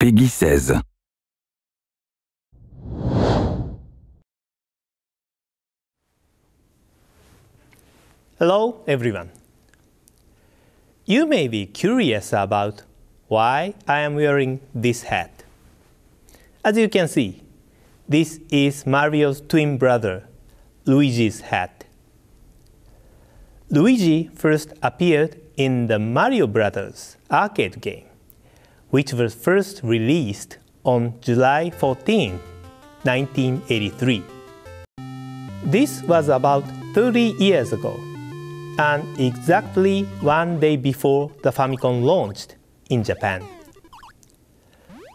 Peggy 16. Hello everyone. You may be curious about why I am wearing this hat. As you can see, this is Mario's twin brother, Luigi's hat. Luigi first appeared in the Mario Brothers arcade game, which was first released on July 14, 1983. This was about 30 years ago, and exactly one day before the Famicom launched in Japan.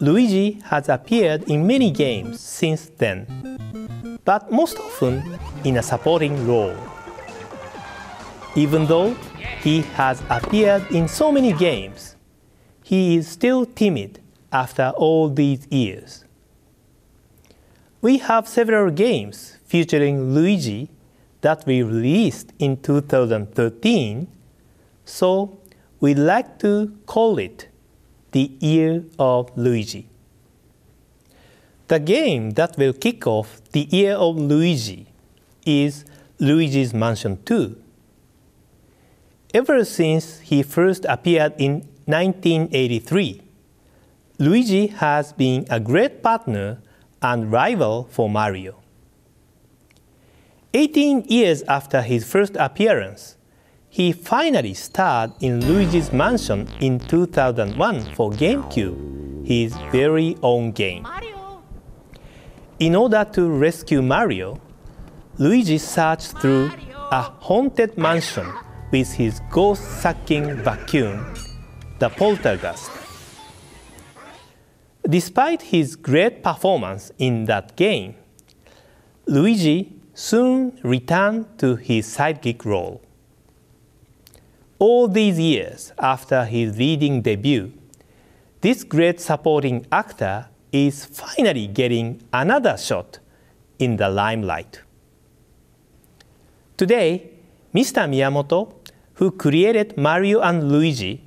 Luigi has appeared in many games since then, but most often in a supporting role. Even though he has appeared in so many games, he is still timid after all these years. We have several games featuring Luigi that we released in 2013, so we'd like to call it the Year of Luigi. The game that will kick off the Year of Luigi is Luigi's Mansion 2. Ever since he first appeared in 1983, Luigi has been a great partner and rival for Mario. 18 years after his first appearance, he finally starred in Luigi's Mansion in 2001 for GameCube, his very own game. In order to rescue Mario, Luigi searched through a haunted mansion with his ghost-sucking vacuum, the Poltergeist. Despite his great performance in that game, Luigi soon returned to his sidekick role. All these years after his leading debut, this great supporting actor is finally getting another shot in the limelight. Today, Mr. Miyamoto, who created Mario and Luigi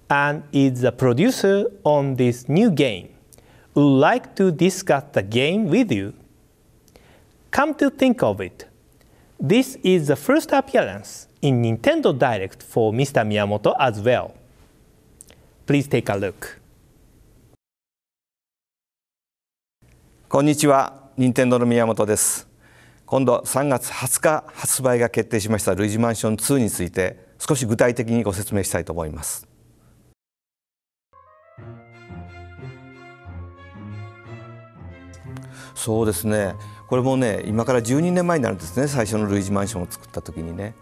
and is the producer on this new game, would like to discuss the game with you. Come to think of it, this is the first appearance in Nintendo Direct for Mr. Miyamoto as well. Please take a look. こんにちは、任天堂の宮本です。今度3月20日発売が決定しましたルイージマンション2について少し具体的にご説明したいと思います。そうですね、これもね、今から12年前になるんですね、最初のルイージマンションを作った時にね。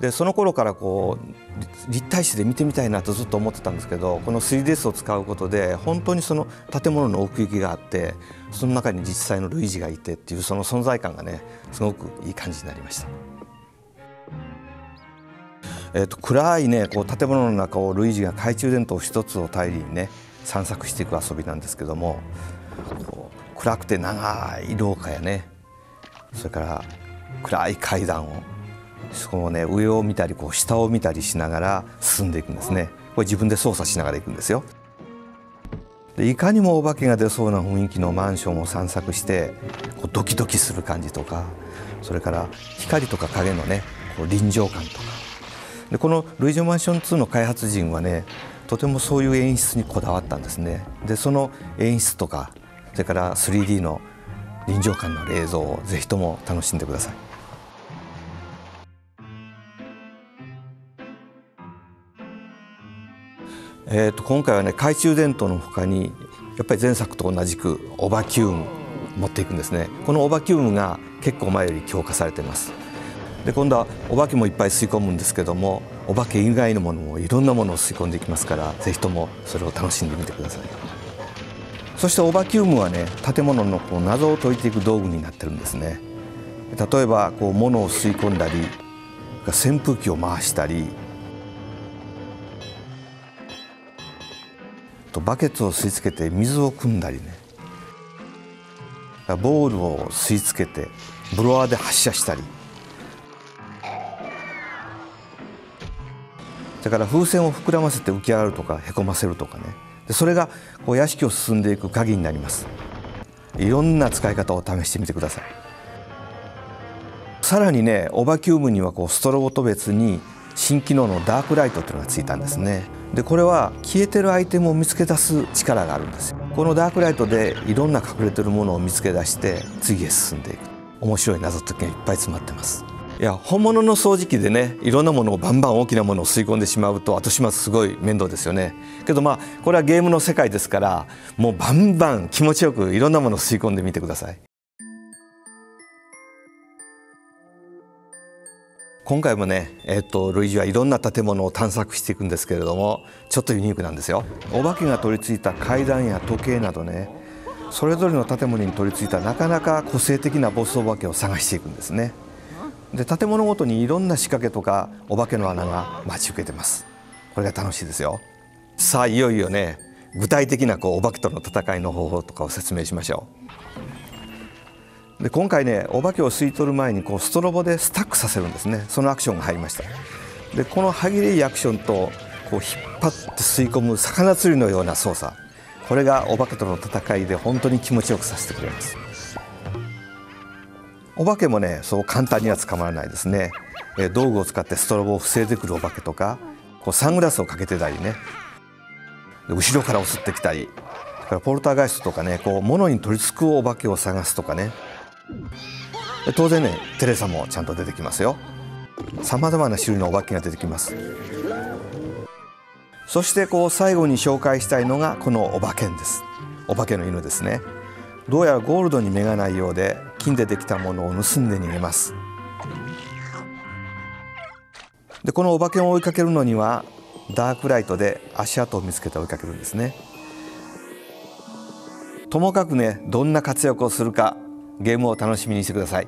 でその頃からこう立体視で見てみたいなとずっと思ってたんですけど、この 3DS を使うことで本当にその建物の奥行きがあって、その中に実際のルイージがいてっていうその存在感がね、すごくいい感じになりました。暗いね、こう建物の中をルイージが懐中電灯一つを頼りにね散策していく遊びなんですけども、暗くて長い廊下やね、それから暗い階段をそこをね、上を見たりこう下を見たりしながら進んでいくんですね。これ自分で操作しながら行くんですよ。でいかにもお化けが出そうな雰囲気のマンションを散策してこうドキドキする感じとか、それから光とか影のねこう臨場感とかで、このルイージマンション2の開発陣はねとてもそういう演出にこだわったんですね。でその演出とかそれから 3D の臨場感のある映像をぜひとも楽しんでください。今回はね懐中電灯の他にやっぱり前作と同じくオバキューム持っていくんですね。このオバキュームが結構前より強化されています。で今度はお化けもいっぱい吸い込むんですけども、お化け以外のものもいろんなものを吸い込んでいきますから、ぜひともそれを楽しんでみてください。そしてオバキュームはね建物のこう謎を解いていく道具になってるんですね。例えばこう物を吸い込んだり、扇風機を回したり、バケツを吸い付けて水を汲んだりね、ボールを吸い付けてブロワーで発射したり、それから風船を膨らませて浮き上がるとかへこませるとかね、でそれがこう屋敷を進んでいく鍵になります。いろんな使い方を試してみてください。さらにね、オバキューブにはこうストロボと別に新機能のダークライトっていうのがついたんですね。でこれは消えてるアイテムを見つけ出す力があるんですよ。このダークライトでいろんな隠れてるものを見つけ出して次へ進んでいく。面白い謎解きがいっぱい詰まってます。いや、本物の掃除機でね、いろんなものをバンバン大きなものを吸い込んでしまうと後始末すごい面倒ですよね。けどこれはゲームの世界ですから、もうバンバン気持ちよくいろんなものを吸い込んでみてください。今回もね、ルイージはいろんな建物を探索していくんですけれども、ちょっとユニークなんですよ。お化けが取り付いた階段や時計などね、それぞれの建物に取り付いたなかなか個性的なボスお化けを探していくんですね。で建物ごとにいろんな仕掛けとかお化けの穴が待ち受けてます。これが楽しいですよ。さあいよいよね、具体的なお化けとの戦いの方法とかを説明しましょう。で今回ね、お化けを吸い取る前にストロボでスタックさせるんですね。そのアクションが入りました。でこの歯切れいいアクションと引っ張って吸い込む魚釣りのような操作、これがお化けとの戦いで本当に気持ちよくさせてくれます。お化けもね、そう簡単には捕まらないですね。道具を使ってストロボを防いでくるお化けとか、サングラスをかけてたりね、後ろから襲ってきたり、ポルターガイストとかね、物に取り付くお化けを探すとかね。当然ね、テレサもちゃんと出てきますよ。さまざまな種類のお化けが出てきます。そして最後に紹介したいのがこのお化けんです。お化けの犬ですね。どうやらゴールドに目がないようで、金でできたものを盗んで逃げます。でこのお化けを追いかけるのにはダークライトで足跡を見つけて追いかけるんですね。ともかくね、どんな活躍をするかゲームを楽しみにしてください。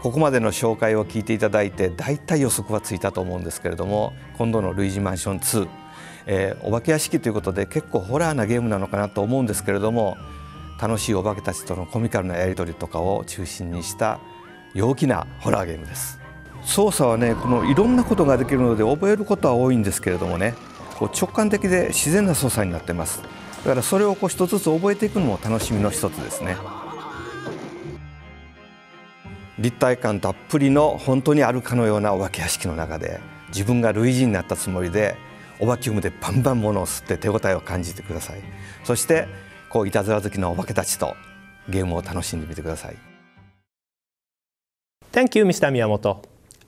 ここまでの紹介を聞いていただいて、だいたい予測はついたと思うんですけれども、今度のルイージマンション2、お化け屋敷ということで結構ホラーなゲームなのかなと思うんですけれども、楽しいお化けたちとのコミカルなやり取りとかを中心にした陽気なホラーゲームです。操作はね、いろんなことができるので覚えることは多いんですけれどもね、直感的で自然な操作になってます。だからそれを一つずつ覚えていくのも楽しみの一つですね。立体感たっぷりの本当にあるかのようなお化け屋敷の中で、自分がルイージになったつもりでオバキュームでバンバン物を吸って手応えを感じてください。そしていたずら好きなお化けたちとゲームを楽しんでみてください。Thank you, Mr. Miyamoto.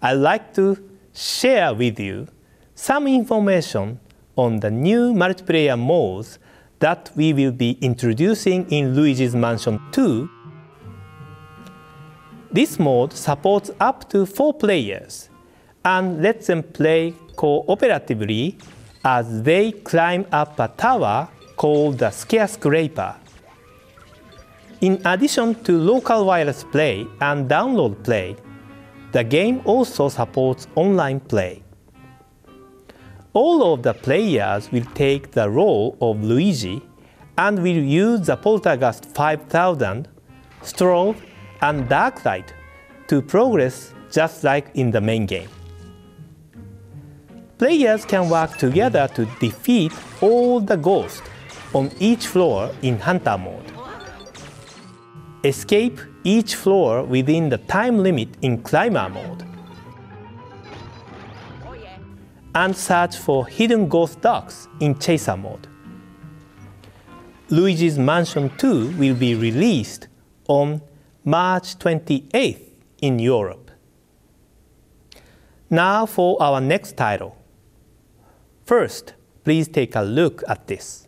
I'd like to share with you some information on the new multiplayer modes that we will be introducing in Luigi's Mansion 2. This mode supports up to 4 players and lets them play cooperatively as they climb up a tower called the Skyscraper. In addition to local wireless play and download play, the game also supports online play. All of the players will take the role of Luigi and will use the Poltergust 5000, Strobe, and Darklight to progress just like in the main game. Players can work together to defeat all the ghosts on each floor in Hunter mode. Escape each floor within the time limit in Climber mode. And search for hidden ghost dogs in Chaser mode. Luigi's Mansion 2 will be released on March 28th in Europe. Now for our next title. First, please take a look at this.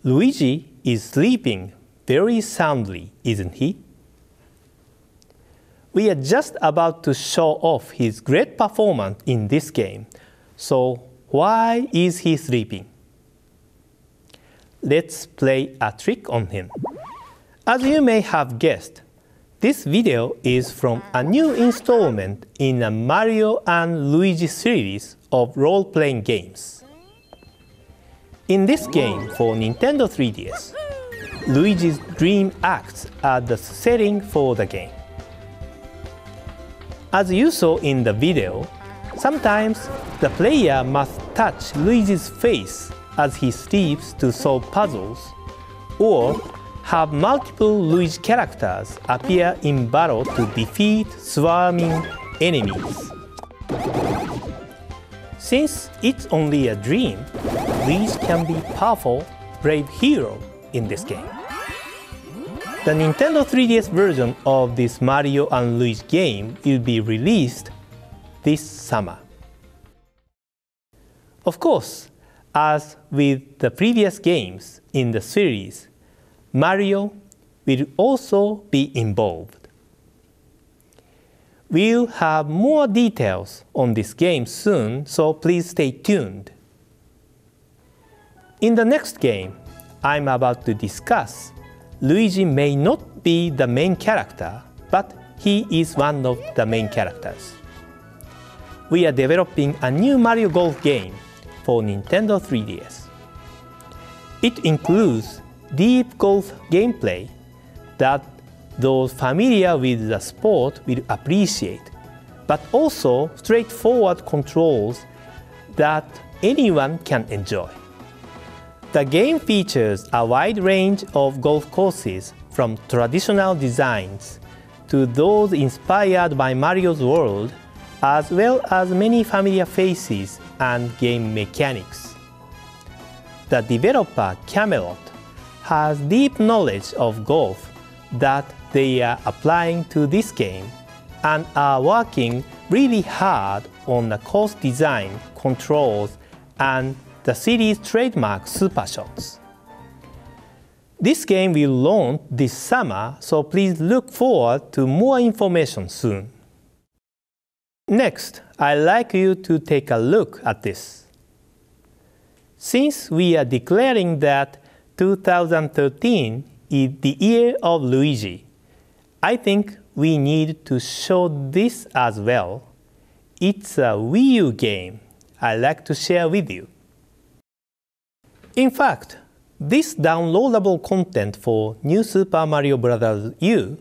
Luigi is sleeping very soundly, isn't he? We are just about to show off his great performance in this game, so why is he sleeping? Let's play a trick on him. As you may have guessed, this video is from a new installment in the Mario and Luigi series of role-playing games. In this game for Nintendo 3DS, Luigi's dream acts are the setting for the game. As you saw in the video, Sometimes the player must touch Luigi's face as he sleeps to solve puzzles, or have multiple Luigi characters appear in battle to defeat swarming enemies. Since it's only a dream, Luigi can be a powerful, brave hero in this game. The Nintendo 3DS version of this Mario & Luigi game will be released this summer. Of course, as with the previous games in the series, Mario will also be involved. We'll have more details on this game soon, so please stay tuned. In the next game I'm about to discuss, Luigi may not be the main character, but he is one of the main characters. We are developing a new Mario Golf game for Nintendo 3DS. It includes deep golf gameplay that those familiar with the sport will appreciate, but also straightforward controls that anyone can enjoy. The game features a wide range of golf courses, from traditional designs to those inspired by Mario's world, as well as many familiar faces and game mechanics. The developer Camelot has deep knowledge of golf that they are applying to this game and are working really hard on the course design, controls, and the series' trademark super shots. This game will launch this summer, so please look forward to more information soon. Next, I'd like you to take a look at this. Since we are declaring that 2013 is the year of Luigi, I think we need to show this as well. It's a Wii U game I'd like to share with you. In fact, this downloadable content for New Super Mario Bros. U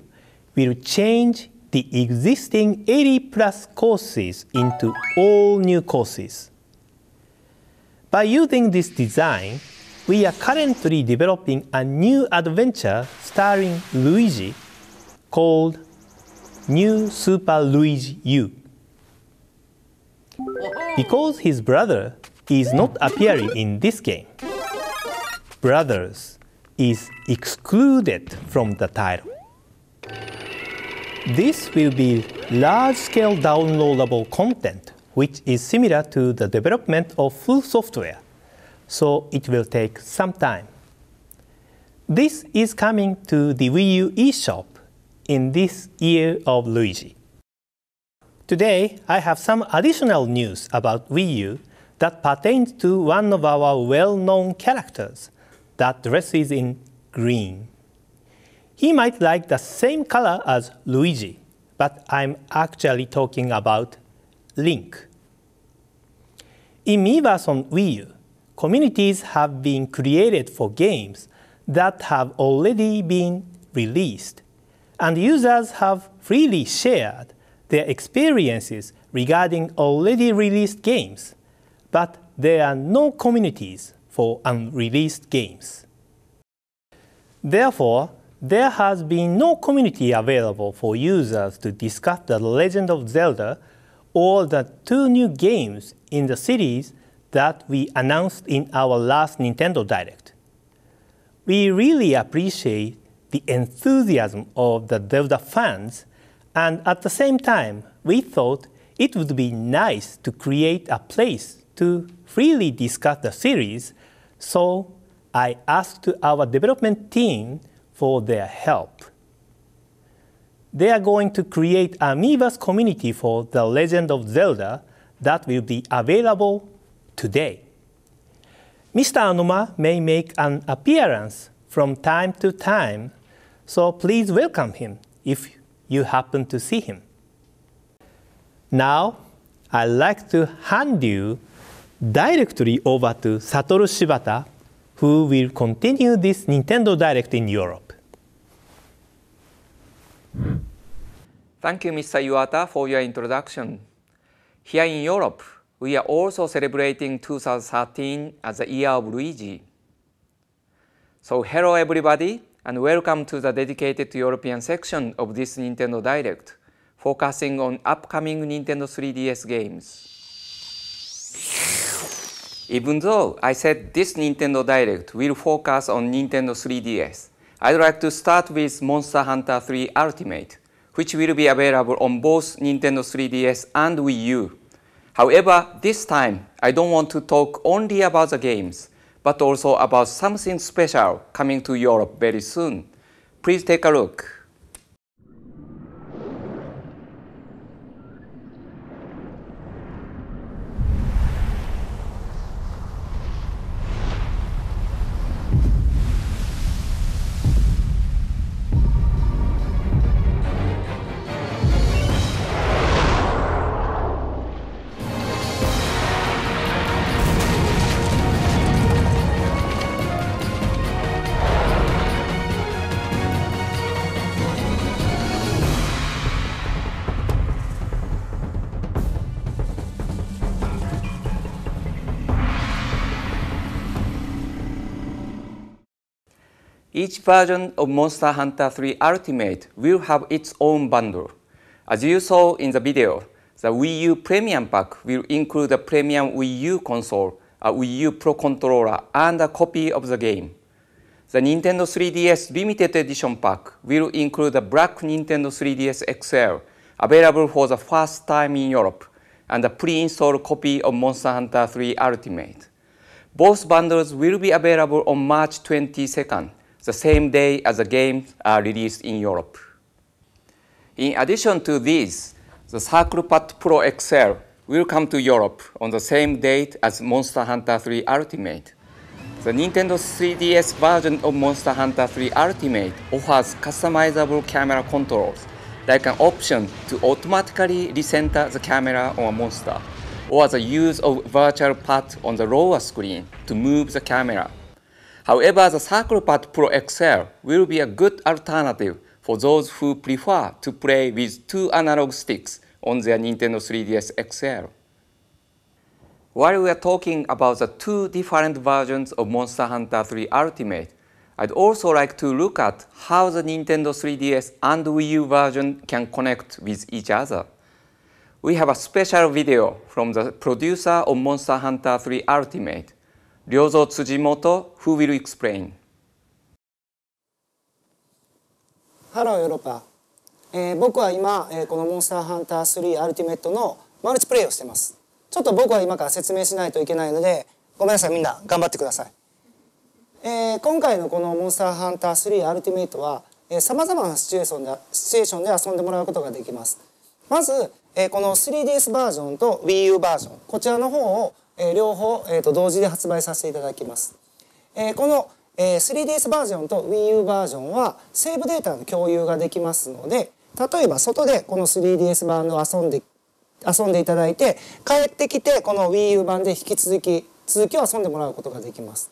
will change the existing 80+ courses into all new courses. By using this design, we are currently developing a new adventure starring Luigi called New Super Luigi U. Because his brother is not appearing in this game, Brothers is excluded from the title. This will be large-scale downloadable content, which is similar to the development of full software, so it will take some time. This is coming to the Wii U eShop in this year of Luigi. Today, I have some additional news about Wii U that pertains to one of our well-known characters that dresses in green. He might like the same color as Luigi, but I'm actually talking about Link. In Miiverse on Wii U, communities have been created for games that have already been released, and users have freely shared their experiences regarding already released games, but there are no communities for unreleased games. Therefore, there has been no community available for users to discuss The Legend of Zelda or the 2 new games in the series that we announced in our last Nintendo Direct. We really appreciate the enthusiasm of the Zelda fans, and at the same time, we thought it would be nice to create a place to freely discuss the series, so I asked our development team for their help. They are going to create a Miiverse community for The Legend of Zelda that will be available today. Mr. Anoma may make an appearance from time to time, so please welcome him if you happen to see him. Now, I'd like to hand you directly over to Satoru Shibata, who will continue this Nintendo Direct in Europe. Thank you, Mr. Iwata, for your introduction. Here in Europe, we are also celebrating 2013 as the year of Luigi. So hello everybody, and welcome to the dedicated European section of this Nintendo Direct, focusing on upcoming Nintendo 3DS games. Even though I said this Nintendo Direct will focus on Nintendo 3DS, I'd like to start with Monster Hunter 3 Ultimate, which will be available on both Nintendo 3DS and Wii U. However, this time, I don't want to talk only about the games, but also about something special coming to Europe very soon. Please take a look. Each version of Monster Hunter 3 Ultimate will have its own bundle. As you saw in the video, the Wii U Premium Pack will include a premium Wii U console, a Wii U Pro Controller, and a copy of the game. The Nintendo 3DS Limited Edition Pack will include a black Nintendo 3DS XL, available for the first time in Europe, and a pre-installed copy of Monster Hunter 3 Ultimate. Both bundles will be available on March 22nd, the same day as the games are released in Europe. In addition to these, the Circle Pad Pro XL will come to Europe on the same date as Monster Hunter 3 Ultimate. The Nintendo 3DS version of Monster Hunter 3 Ultimate offers customizable camera controls, like an option to automatically recenter the camera on a monster, or the use of virtual pad on the lower screen to move the camera. However, the Circle Pad Pro XL will be a good alternative for those who prefer to play with two analog sticks on their Nintendo 3DS XL. While we are talking about the two different versions of Monster Hunter 3 Ultimate, I'd also like to look at how the Nintendo 3DS and Wii U version can connect with each other. We have a special video from the producer of Monster Hunter 3 Ultimate, Ryozo Tsujimoto, who will explain. Hello ヨーロッパ、僕は今、このモンスターハンター3アルティメットのマルチプレイをしています。ちょっと僕は今から説明しないといけないのでごめんなさい、みんな頑張ってください。今回のこのモンスターハンター3アルティメットはさまざまなシチュエーションで遊んでもらうことができます。まず、この 3DS バージョンと Wii U バージョン、こちらの方を両方、同時で発売させていただきます。この、3DS バージョンと Wii U バージョンはセーブデータの共有ができますので、例えば外でこの 3DS 版を遊んでいただいて、帰ってきてこの Wii U 版で引き続きを遊んでもらうことができます。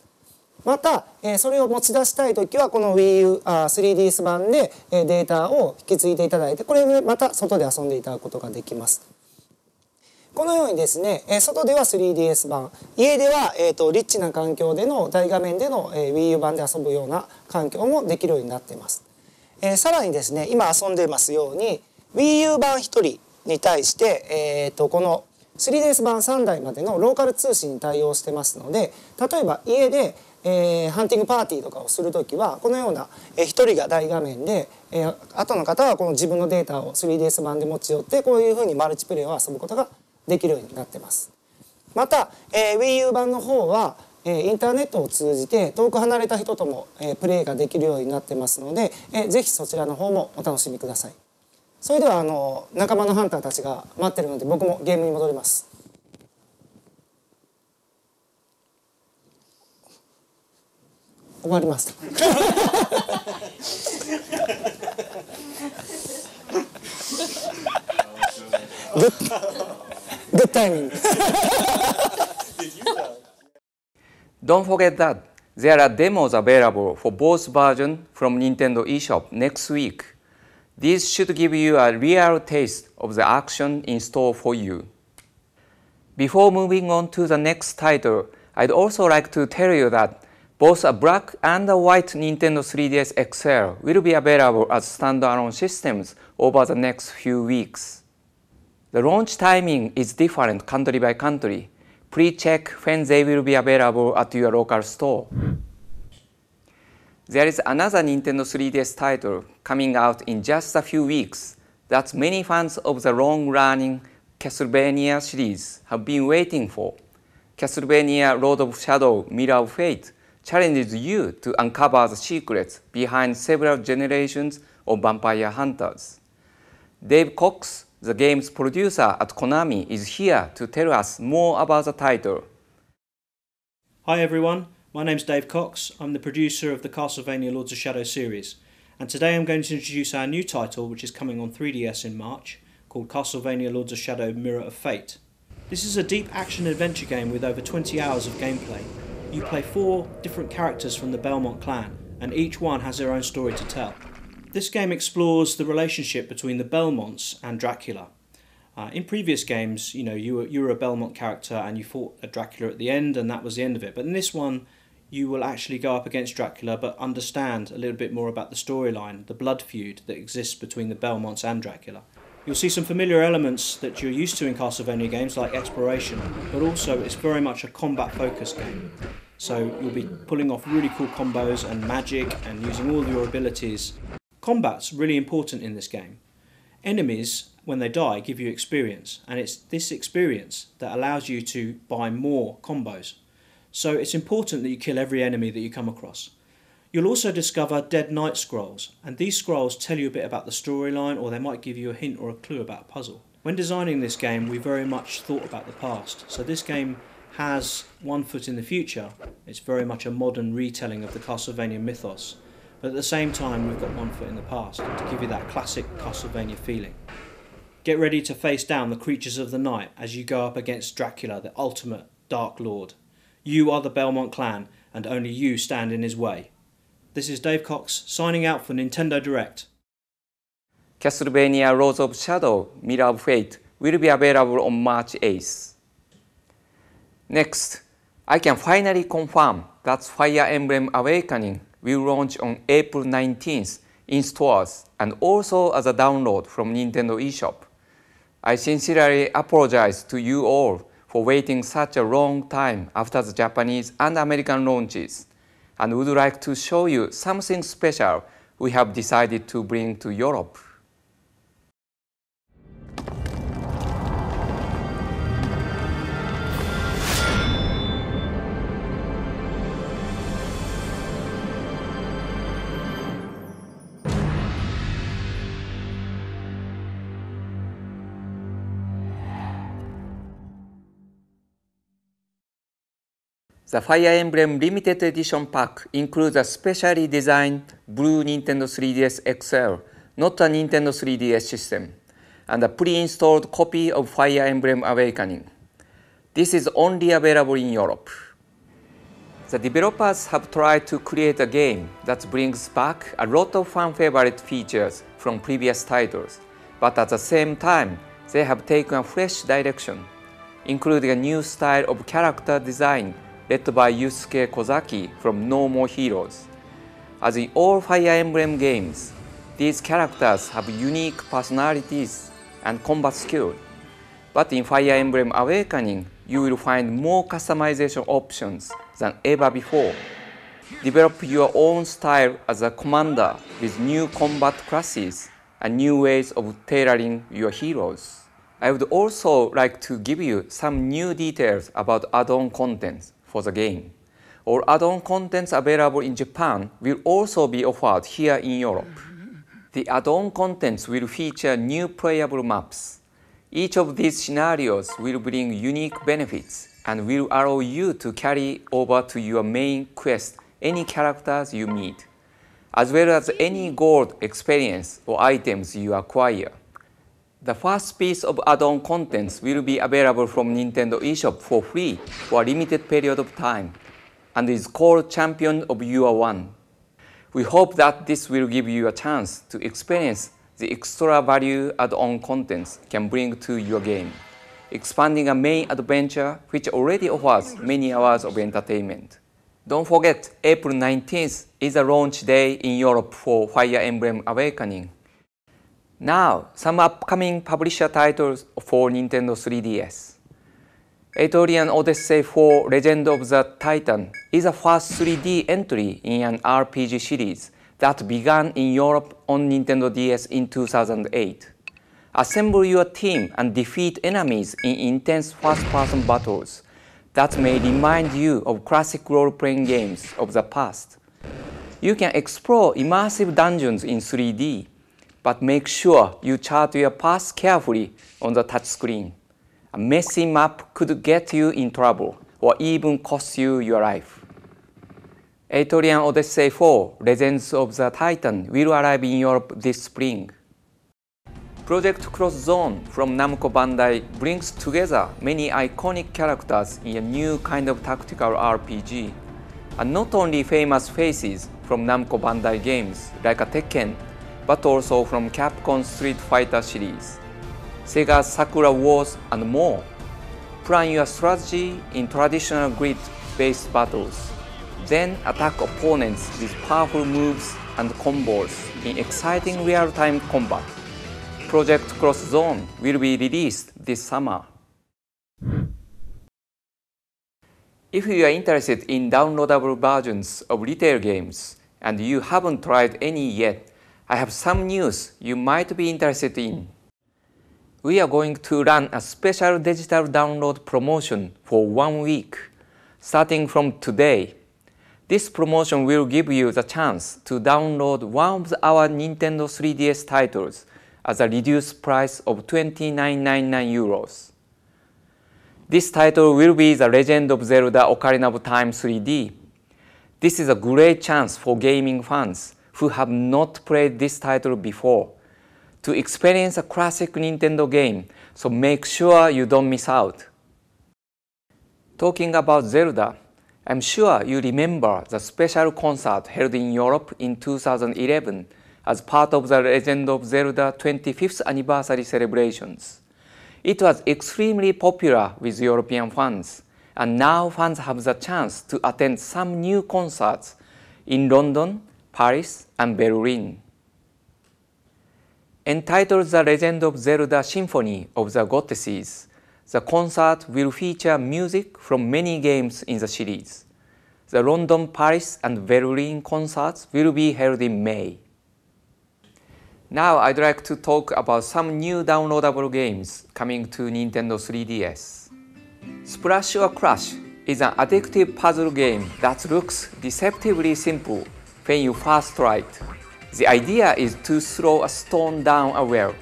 また、それを持ち出したいときはこの 3DS 版でデータを引き継いでいただいて、これでまた外で遊んでいただくことができます。このようにですね、外では 3DS 版、家では、リッチな環境での大画面での Wii U 版で遊ぶような環境もできるようになっています。さらにですね、今遊んでいますように Wii U 版1人に対して、この 3DS 版3台までのローカル通信に対応してますので、例えば家でハンティングパーティーとかをするときはこのような1人が大画面で後の方はこの自分のデータを 3DS 版で持ち寄ってこういうふうにマルチプレイを遊ぶことができるようになってます。また、Wii U 版の方はインターネットを通じて遠く離れた人ともプレイができるようになってますので、ぜひそちらの方もお楽しみください。それでは仲間のハンターたちが待ってるので僕もゲームに戻ります。終わりました。Good timing. Don't forget that there are demos available for both versions from Nintendo eShop next week. These should give you a real taste of the action in store for you. Before moving on to the next title, I'd also like to tell you that both a black and a white Nintendo 3DS XL will be available as standalone systems over the next few weeks. The launch timing is different country by country. Please check when they will be available at your local store. There is another Nintendo 3DS title coming out in just a few weeks that many fans of the long-running Castlevania series have been waiting for. Castlevania Lord of Shadow Mirror of Fate challenges you to uncover the secrets behind several generations of vampire hunters. Dave Cox, the game's producer at Konami, is here to tell us more about the title. Hi everyone, my name's Dave Cox. I'm the producer of the Castlevania Lords of Shadow series, and today I'm going to introduce our new title, which is coming on 3DS in March, called Castlevania Lords of Shadow Mirror of Fate. This is a deep action-adventure game with over 20 hours of gameplay. You play 4 different characters from the Belmont clan, and each one has their own story to tell. This game explores the relationship between the Belmonts and Dracula. In previous games, you were a Belmont character and you fought a Dracula at the end, and that was the end of it. But in this one, you will actually go up against Dracula, but understand a little bit more about the storyline, the blood feud that exists between the Belmonts and Dracula. You'll see some familiar elements that you're used to in Castlevania games, like exploration, but also it's very much a combat-focused game. So you'll be pulling off really cool combos and magic and using all your abilities. Combat's really important in this game. Enemies, when they die, give you experience, and it's this experience that allows you to buy more combos. So it's important that you kill every enemy that you come across. You'll also discover Dead Knight scrolls, and these scrolls tell you a bit about the storyline, or they might give you a hint or a clue about a puzzle. When designing this game, we very much thought about the past, so this game has one foot in the future. It's very much a modern retelling of the Castlevania mythos, but at the same time we've got one foot in the past to give you that classic Castlevania feeling. Get ready to face down the creatures of the night as you go up against Dracula, the ultimate Dark Lord. You are the Belmont clan, and only you stand in his way. This is Dave Cox signing out for Nintendo Direct. Castlevania Lords of Shadow Mirror of Fate will be available on March 8th. Next, I can finally confirm that Fire Emblem Awakening will launch on April 19th in stores and also as a download from Nintendo eShop. I sincerely apologize to you all for waiting such a long time after the Japanese and American launches, and would like to show you something special we have decided to bring to Europe. The Fire Emblem Limited Edition pack includes a specially designed blue Nintendo 3DS XL, not a Nintendo 3DS system, and a pre-installed copy of Fire Emblem Awakening. This is only available in Europe. The developers have tried to create a game that brings back a lot of fan-favorite features from previous titles, but at the same time, they have taken a fresh direction, including a new style of character design led by Yusuke Kozaki from No More Heroes. As in all Fire Emblem games, these characters have unique personalities and combat skill. But in Fire Emblem Awakening, you will find more customization options than ever before. Develop your own style as a commander with new combat classes and new ways of tailoring your heroes. I would also like to give you some new details about add-on contents for the game. All add-on contents available in Japan will also be offered here in Europe. The add-on contents will feature new playable maps. Each of these scenarios will bring unique benefits and will allow you to carry over to your main quest any characters you meet, as well as any gold, experience, or items you acquire. The first piece of add-on contents will be available from Nintendo eShop for free for a limited period of time, and is called Champion of Your One. We hope that this will give you a chance to experience the extra value add-on contents can bring to your game. expanding a main adventure which already offers many hours of entertainment. Don't forget, April 19th is a launch day in Europe for Fire Emblem Awakening. Now, some upcoming publisher titles for Nintendo 3DS. Etrian Odyssey 4 Legend of the Titan is a first 3D entry in an RPG series that began in Europe on Nintendo DS in 2008. Assemble your team and defeat enemies in intense first-person battles that may remind you of classic role-playing games of the past. You can explore immersive dungeons in 3D, but make sure you chart your path carefully on the touchscreen. A messy map could get you in trouble or even cost you your life. Etrian Odyssey 4 Legends of the Titan will arrive in Europe this spring. Project Cross Zone from Namco Bandai brings together many iconic characters in a new kind of tactical RPG, and not only famous faces from Namco Bandai games like Tekken, but also from Capcom's Street Fighter series, Sega's Sakura Wars, and more. Plan your strategy in traditional grid-based battles, then attack opponents with powerful moves and combos in exciting real-time combat. Project Cross Zone will be released this summer. If you are interested in downloadable versions of retail games and you haven't tried any yet, I have some news you might be interested in. We are going to run a special digital download promotion for 1 week, starting from today. This promotion will give you the chance to download one of our Nintendo 3DS titles at a reduced price of €29.99. This title will be The Legend of Zelda Ocarina of Time 3D. This is a great chance for gaming fans who have not played this title before to experience a classic Nintendo game, so make sure you don't miss out. Talking about Zelda, I'm sure you remember the special concert held in Europe in 2011 as part of the Legend of Zelda 25th anniversary celebrations. It was extremely popular with European fans, and now fans have the chance to attend some new concerts in London, Paris, and Berlin. Entitled The Legend of Zelda Symphony of the Goddesses, the concert will feature music from many games in the series. The London, Paris, and Berlin concerts will be held in May. Now I'd like to talk about some new downloadable games coming to Nintendo 3DS. Splash or Crash is an addictive puzzle game that looks deceptively simple when you first try it. The idea is to throw a stone down a well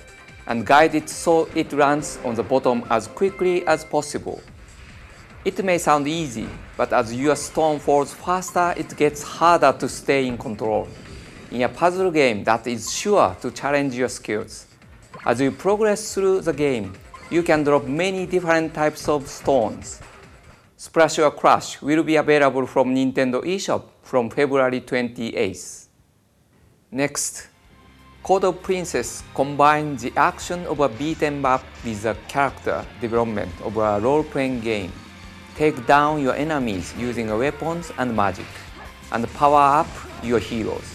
and guide it so it lands on the bottom as quickly as possible. It may sound easy, but as your stone falls faster, it gets harder to stay in control in a puzzle game that is sure to challenge your skills. As you progress through the game, you can drop many different types of stones. Splash or Crash will be available from Nintendo eShop from February 28th. Next, Code of Princess combines the action of a beat-em up with the character development of a role-playing game. Take down your enemies using weapons and magic, and power up your heroes.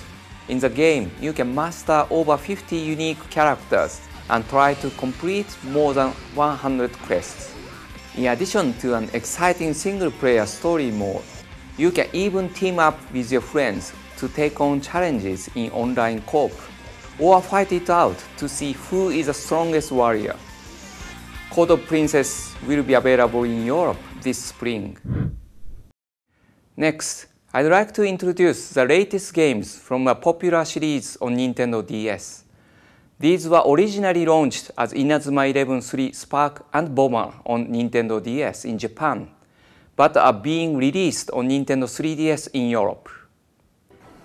In the game, you can master over 50 unique characters and try to complete more than 100 quests. In addition to an exciting single-player story mode, you can even team up with your friends to take on challenges in online co-op, or fight it out to see who is the strongest warrior. Code of Princess will be available in Europe this spring. Next, I'd like to introduce the latest games from a popular series on Nintendo DS. These were originally launched as Inazuma 11 3 Spark and Bomber on Nintendo DS in Japan, but are being released on Nintendo 3DS in Europe.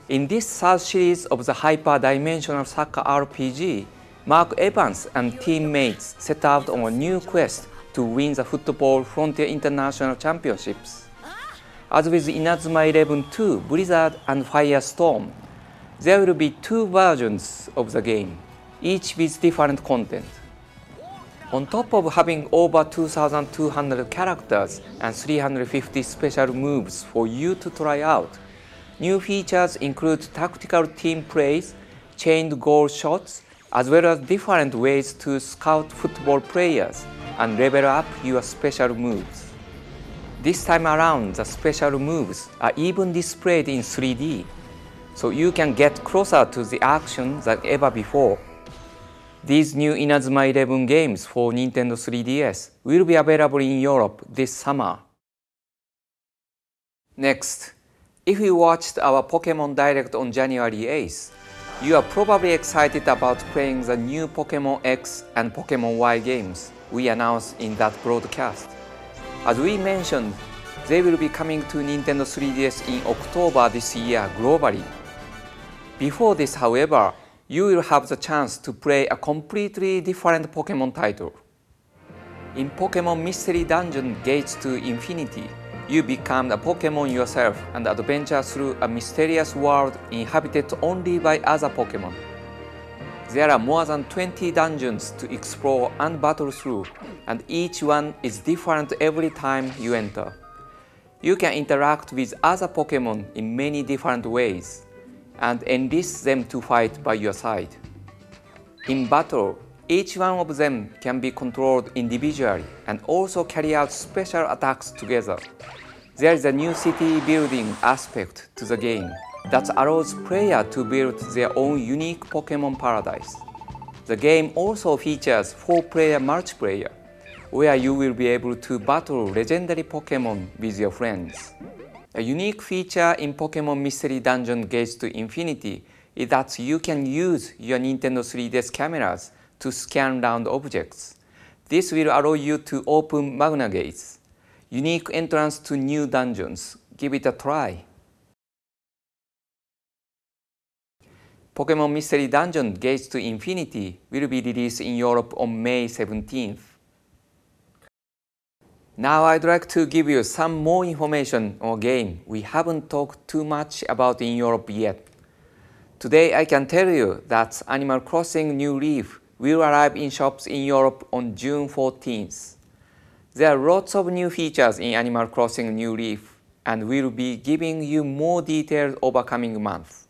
In this third series of the hyper-dimensional soccer RPG, Mark Evans and teammates set out on a new quest to win the Football Frontier International Championships. As with Inazuma 11 2 Blizzard and Firestorm, there will be two versions of the game, each with different content. On top of having over 2,200 characters and 350 special moves for you to try out, new features include tactical team plays, chained goal shots, as well as different ways to scout football players and level up your special moves. This time around, the special moves are even displayed in 3D, so you can get closer to the action than ever before. These new Inazuma 11 games for Nintendo 3DS will be available in Europe this summer. Next, if you watched our Pokemon Direct on January 8th, you are probably excited about playing the new Pokemon X and Pokemon Y games we announced in that broadcast. As we mentioned, they will be coming to Nintendo 3DS in October this year globally. Before this, however, you will have the chance to play a completely different Pokemon title. In Pokemon Mystery Dungeon Gates to Infinity, you become a Pokemon yourself and adventure through a mysterious world inhabited only by other Pokemon. There are more than 20 dungeons to explore and battle through, and each one is different every time you enter. You can interact with other Pokemon in many different ways, and enlist them to fight by your side. In battle, each one of them can be controlled individually and also carry out special attacks together. There is a new city building aspect to the game that allows players to build their own unique Pokemon paradise. The game also features 4-player multiplayer, where you will be able to battle legendary Pokemon with your friends. A unique feature in Pokemon Mystery Dungeon Gates to Infinity is that you can use your Nintendo 3DS cameras to scan round objects. This will allow you to open Magna Gates, unique entrance to new dungeons. Give it a try. Pokemon Mystery Dungeon Gates to Infinity will be released in Europe on May 17th. Now I'd like to give you some more information on a game we haven't talked too much about in Europe yet. Today I can tell you that Animal Crossing New Leaf will arrive in shops in Europe on June 14th. There are lots of new features in Animal Crossing New Leaf, and we'll be giving you more details over coming months.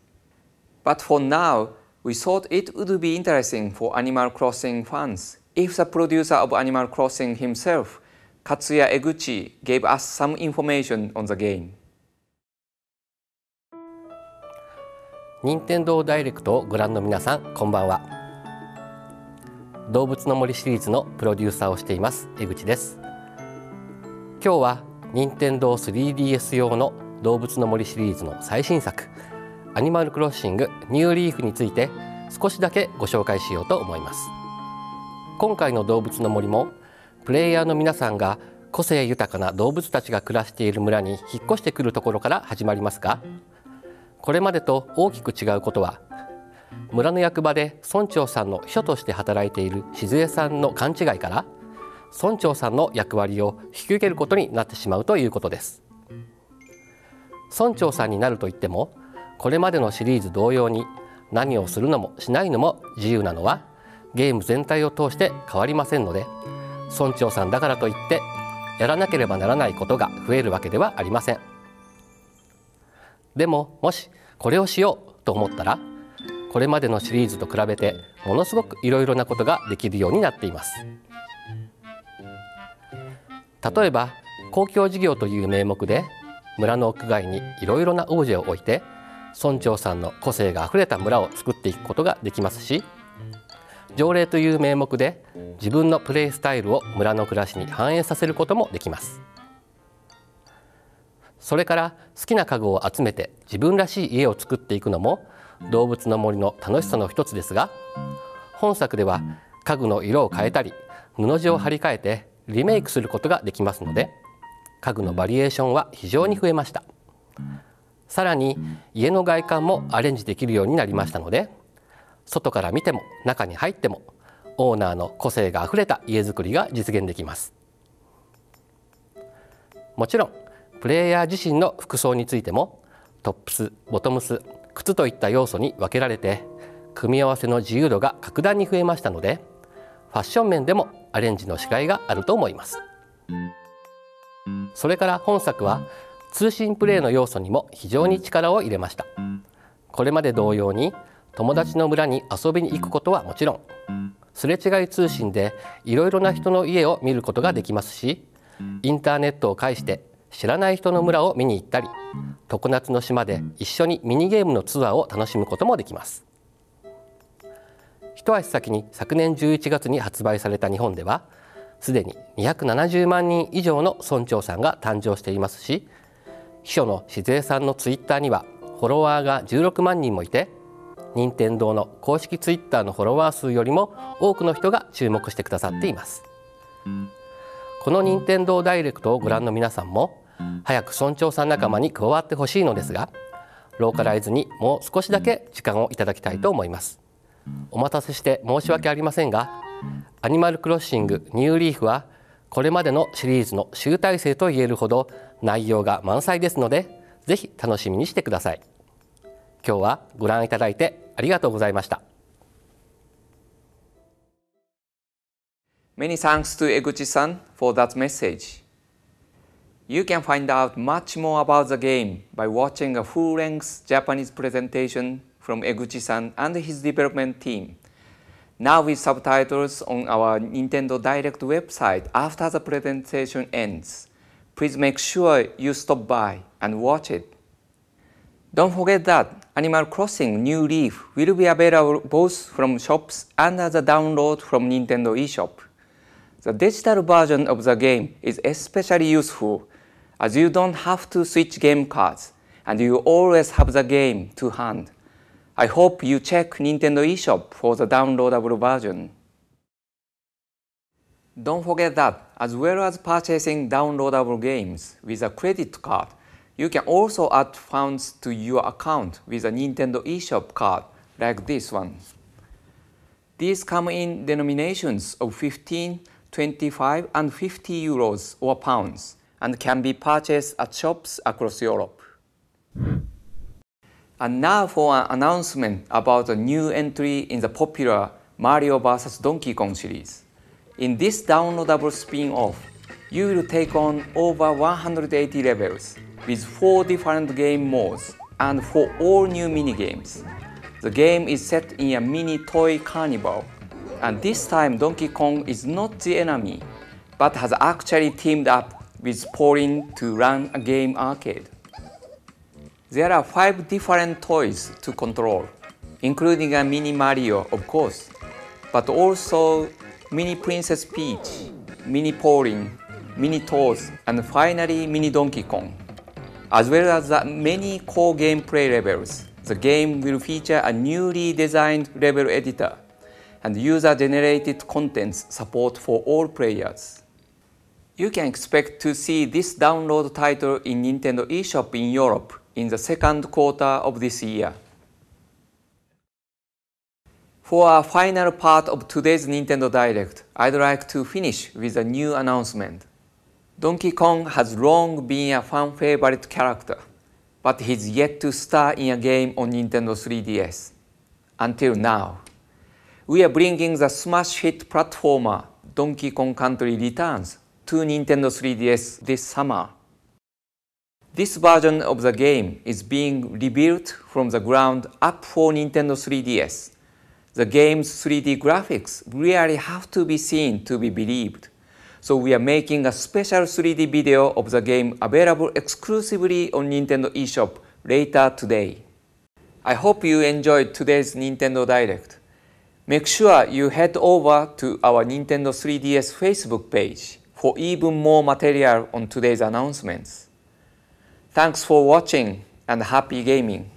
But for now, we thought it would be interesting for Animal Crossing fans if the producer of Animal Crossing himself, Katsuya Eguchi, gave us some information on the game. 任天堂ダイレクトをご覧の皆さん、こんばんは。動物の森シリーズのプロデューサーをしています江口です。今日は任天堂 3DS 用の動物の森シリーズの最新作アニマルクロッシングニューリーフについて少しだけご紹介しようと思います。今回の動物の森もプレイヤーの皆さんが個性豊かな動物たちが暮らしている村に引っ越してくるところから始まりますが、これまでと大きく違うことは、村の役場で村長さんの秘書として働いている静江さんの勘違いから村長さんの役割を引き受けることになってしまうということです。村長さんになるといっても、これまでのシリーズ同様に何をするのもしないのも自由なのはゲーム全体を通して変わりませんので、村長さんだからといってやらなければならないことが増えるわけではありません。でももしこれをしようと思ったら、これまでのシリーズと比べてものすごくいろいろなことができるようになっています。例えば公共事業という名目で村の屋外にいろいろなオブジェを置いて村長さんの個性があふれた村を作っていくことができますし、条例という名目で自分のプレイスタイルを村の暮らしに反映させることもできます。それから好きな家具を集めて自分らしい家を作っていくのも動物の森の楽しさの一つですが、本作では家具の色を変えたり布地を張り替えてリメイクすることができますので、家具のバリエーションは非常に増えました。さらに家の外観もアレンジできるようになりましたので、外から見ても中に入ってもオーナーの個性があふれた家づくりが実現できます。もちろんプレイヤー自身の服装についてもトップス、ボトムス、靴といった要素に分けられて組み合わせの自由度が格段に増えましたので、ファッション面でもアレンジのしがいがあると思います。それから本作は通信プレイの要素にも非常に力を入れました。これまで同様に友達の村に遊びに行くことはもちろん、すれ違い通信でいろいろな人の家を見ることができますし、インターネットを介して知らない人の村を見に行ったり、常夏の島で一緒にミニゲームのツアーを楽しむこともできます。一足先に昨年11月に発売された日本では、すでに270万人以上の村長さんが誕生していますし、秘書の静江さんのツイッターにはフォロワーが16万人もいて、任天堂の公式ツイッターのフォロワー数よりも多くの人が注目してくださっています。この任天堂ダイレクトをご覧の皆さんも早く村長さん仲間に加わってほしいのですが、ローカライズにもう少しだけ時間をいただきたいと思います。お待たせして申し訳ありませんが、アニマルクロッシングニューリーフはこれまでのシリーズの集大成と言えるほど内容が満載ですので、ぜひ楽しみにしてください。今日はご覧いただいてありがとうございました。Many thanks to Eguchi-san for that message. You can find out much more about the game by watching a full-length Japanese presentation from Eguchi-san and his development team. Now with subtitles on our Nintendo Direct website after the presentation ends. Please make sure you stop by and watch it. Don't forget that Animal Crossing New Leaf will be available both from shops and as a download from Nintendo eShop. The digital version of the game is especially useful as you don't have to switch game cards and you always have the game to hand. I hope you check Nintendo eShop for the downloadable version. Don't forget that as well as purchasing downloadable games with a credit card, you can also add funds to your account with a Nintendo eShop card like this one. These come in denominations of 15, 25 and 50 euros or pounds and can be purchased at shops across Europe. And now for an announcement about a new entry in the popular Mario vs. Donkey Kong series. In this downloadable spin-off, you will take on over 180 levels with 4 different game modes and 4 all new minigames. The game is set in a mini toy carnival, and this time Donkey Kong is not the enemy, but has actually teamed up with Pauline to run a game arcade. There are 5 different toys to control, including a mini Mario, of course, but also mini Princess Peach, mini Pauline, mini Toad, and finally mini Donkey Kong. As well as the many core gameplay levels, the game will feature a newly designed level editor and user-generated contents support for all players. You can expect to see this download title in Nintendo eShop in Europe in the second quarter of this year. For our final part of today's Nintendo Direct, I'd like to finish with a new announcement. Donkey Kong has long been a fan favorite character, but he's yet to star in a game on Nintendo 3DS. Until now, we are bringing the smash hit platformer Donkey Kong Country Returns to Nintendo 3DS this summer. This version of the game is being rebuilt from the ground up for Nintendo 3DS. The game's 3D graphics really have to be seen to be believed. So we are making a special 3D video of the game available exclusively on Nintendo eShop later today. I hope you enjoyed today's Nintendo Direct. Make sure you head over to our Nintendo 3DS Facebook page for even more material on today's announcements. Thanks for watching and happy gaming!